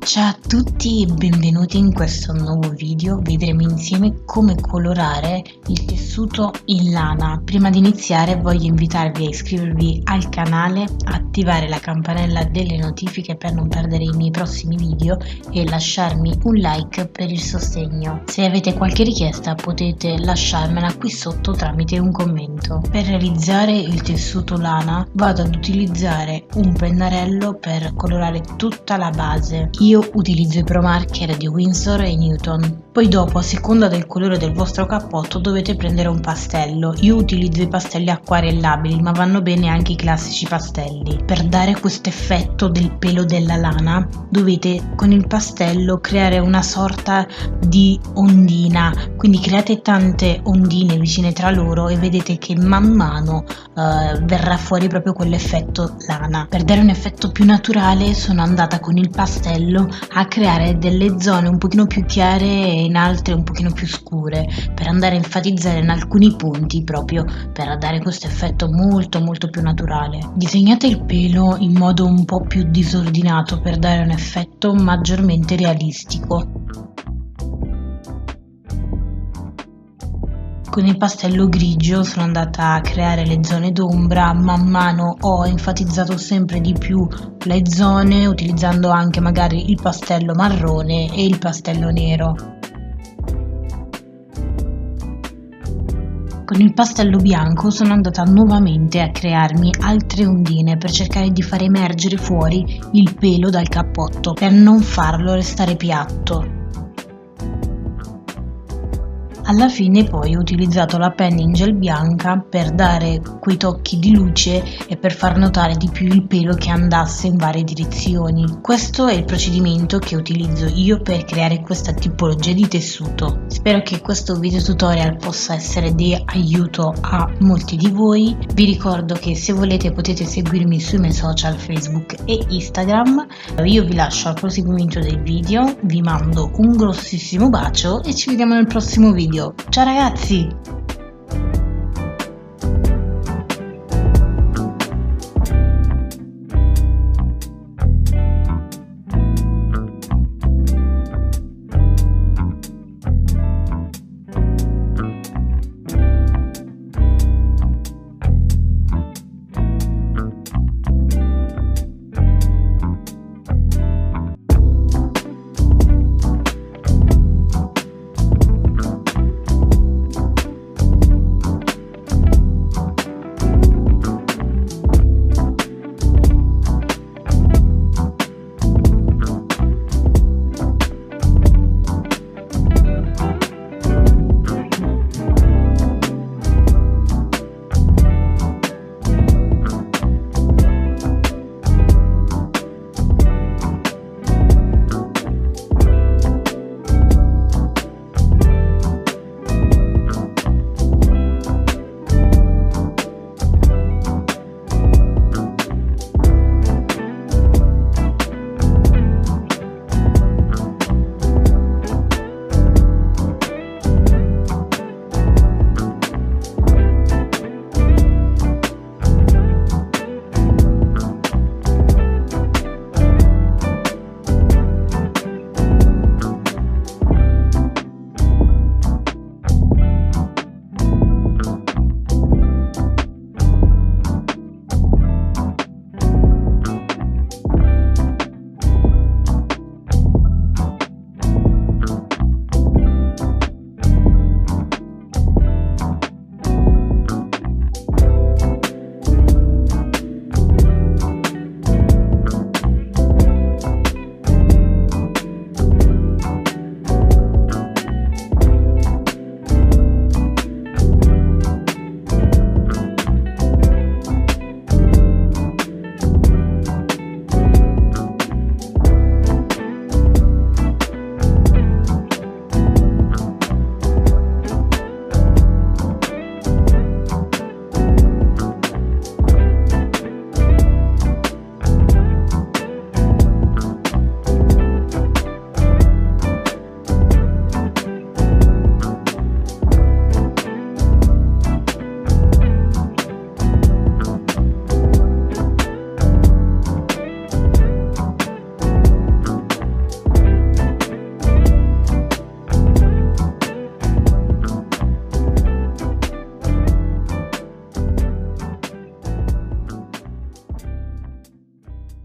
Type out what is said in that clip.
Ciao a tutti e benvenuti in questo nuovo video. Vedremo insieme come colorare il tessuto in lana. Prima di iniziare voglio invitarvi a iscrivervi al canale, attivare la campanella delle notifiche per non perdere i miei prossimi video e lasciarmi un like per il sostegno. Se avete qualche richiesta potete lasciarmela qui sotto tramite un commento. Per realizzare il tessuto lana vado ad utilizzare un pennarello per colorare tutta la base. Io utilizzo i Pro Marker di Winsor e Newton. Poi dopo, a seconda del colore del vostro cappotto, dovete prendere un pastello. Io utilizzo i pastelli acquarellabili, ma vanno bene anche i classici pastelli. Per dare questo effetto del pelo della lana, dovete con il pastello creare una sorta di ondina. Quindi create tante ondine vicine tra loro e vedete che man mano verrà fuori proprio quell'effetto lana. Per dare un effetto più naturale sono andata con il pastello a creare delle zone un pochino più chiare e in altre un pochino più scure, per andare a enfatizzare in alcuni punti, proprio per dare questo effetto molto più naturale. Disegnate il pelo in modo un po' più disordinato per dare un effetto maggiormente realistico. Con il pastello grigio sono andata a creare le zone d'ombra, man mano ho enfatizzato sempre di più le zone utilizzando anche magari il pastello marrone e il pastello nero. Con il pastello bianco sono andata nuovamente a crearmi altre ondine per cercare di far emergere fuori il pelo dal cappotto, per non farlo restare piatto. Alla fine poi ho utilizzato la penna in gel bianca per dare quei tocchi di luce e per far notare di più il pelo che andasse in varie direzioni. Questo è il procedimento che utilizzo io per creare questa tipologia di tessuto. Spero che questo video tutorial possa essere di aiuto a molti di voi. Vi ricordo che se volete potete seguirmi sui miei social Facebook e Instagram. Io vi lascio al proseguimento del video, vi mando un grossissimo bacio e ci vediamo nel prossimo video. Ciao ragazzi!